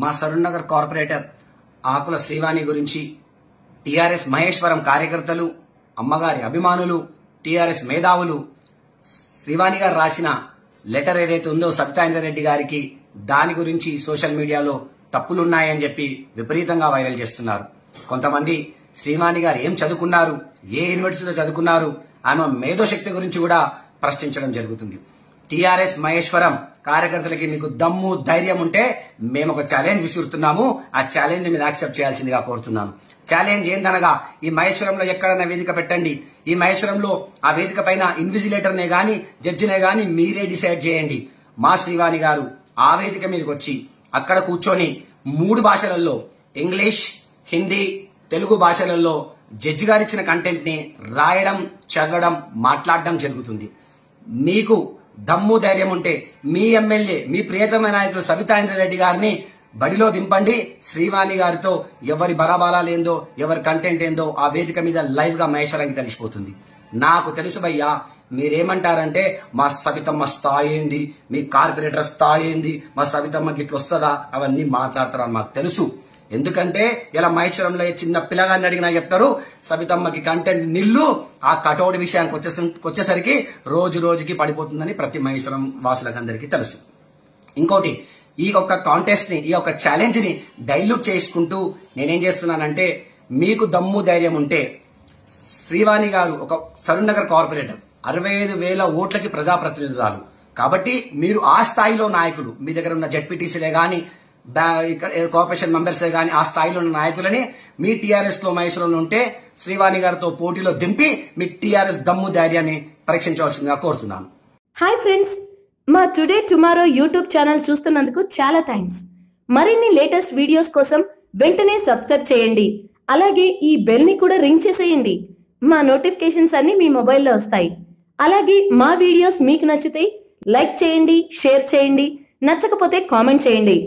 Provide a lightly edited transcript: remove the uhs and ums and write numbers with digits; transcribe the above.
మా సరూర్ నగర్ కార్పొరేటర్ ఆకుల శ్రీవాణి గురించి టిఆర్ఎస్ మహేశ్వరం కార్యకర్తలు, అమ్మగారి అభిమానులు, టిఆర్ఎస్ మేధావులు శ్రీవాణి గారు రాసిన లెటర్ ఏదైతే ఉందో సబితాఇంద్రారెడ్డి గారికి, దాని గురించి సోషల్ మీడియాలో తప్పులున్నాయని చెప్పి విపరీతంగా వైరల్ చేస్తున్నారు. కొంతమంది శ్రీవాణి గారు ఏం చదువుకున్నారు, ఏ యూనివర్సిటీలో చదువుకున్నారు, ఆమె మేధోశక్తి గురించి కూడా ప్రశ్నించడం జరుగుతుంది. టిఆర్ఎస్ మహేశ్వరం కార్యకర్తలకి మీకు దమ్ము ధైర్యం ఉంటే మేము ఒక ఛాలెంజ్ విసురుతున్నాము. ఆ ఛాలెంజ్ మీరు యాక్సెప్ట్ చేయాల్సిందిగా కోరుతున్నాను. ఛాలెంజ్ ఏందనగా, ఈ మహేశ్వరంలో ఎక్కడైనా వేదిక పెట్టండి. ఈ మహేశ్వరంలో ఆ వేదిక పైన ఇన్విజిలేటర్నే గాని జడ్జినే గాని మీరే డిసైడ్ చేయండి. మా శ్రీవాణి గారు ఆ వేదిక మీదకి వచ్చి అక్కడ కూర్చొని 3 భాషలలో ఇంగ్లీష్, హిందీ, తెలుగు భాషలలో జడ్జి గారు ఇచ్చిన కంటెంట్ ని రాయడం, చదవడం, మాట్లాడడం జరుగుతుంది. మీకు దమ్ము ధైర్యం ఉంటే మీ ఎమ్మెల్యే, మీ ప్రియతమ నాయకులు సబితాఇంద్రారెడ్డి గారిని బడిలో దింపండి. శ్రీవాణి గారితో ఎవరి బరాబాలాలు ఏందో, ఎవరి కంటెంట్ ఏందో ఆ వేదిక మీద లైవ్ గా మహేశ్వరానికి తెలిసిపోతుంది. నాకు తెలుసు భయ్యా, మీరేమంటారంటే మా సబితమ్మ స్థాయి ఏంది, మీ కార్పొరేటర్ స్థాయి ఏంది, మా సబితమ్మకి ఇట్లా వస్తుందా, అవన్నీ మాట్లాడతారని మాకు తెలుసు. ఎందుకంటే ఇలా మహేశ్వరంలో చిన్న పిల్లగాన్ని అడిగినా చెప్తారు సబితమ్మకి కంటెంట్ నిల్లు. ఆ కటౌట్ విషయానికి వచ్చేసరికి రోజు రోజుకి పడిపోతుందని ప్రతి మహేశ్వరం వాసులకు అందరికీ తెలుసు. ఇంకోటి, ఈ యొక్క కాంటెస్ట్ ని, ఈ యొక్క ఛాలెంజ్ ని డైల్యూట్ చేసుకుంటూ నేనేం చేస్తున్నానంటే, మీకు దమ్ము ధైర్యం ఉంటే శ్రీవాణి గారు ఒక సరూర్ నగర్ కార్పొరేటర్, 65,000 ఓట్లకి ప్రజాప్రతినిధురాలు కాబట్టి మీరు ఆ స్థాయిలో నాయకులు, మీ దగ్గర ఉన్న జెడ్పీటీసీలే గాని కార్పొరేషన్ మెంబర్సే గాని ఆ స్థాయిలో ఉన్న నాయకులని మీ టీఆర్ఎస్ లో మహేశ్వరంలో ఉంటే శ్రీవాణి గారితో పోటీలో దింపి మీ టీఆర్ఎస్ దమ్ము ధైర్యాన్ని పరీక్షించవలసిందిగా కోరుతున్నాను. హాయ్ ఫ్రెండ్స్, మా టుడే టుమారో యూట్యూబ్ ఛానల్ చూస్తున్నందుకు చాలా థ్యాంక్స్. మరిన్ని లేటెస్ట్ వీడియోస్ కోసం వెంటనే సబ్స్క్రైబ్ చేయండి. అలాగే ఈ బెల్ ని కూడా రింగ్ చేసేయండి. మా నోటిఫికేషన్స్ అన్ని మీ మొబైల్లో వస్తాయి. అలాగే మా వీడియోస్ మీకు నచ్చితే లైక్ చేయండి, షేర్ చేయండి, నచ్చకపోతే కామెంట్ చేయండి.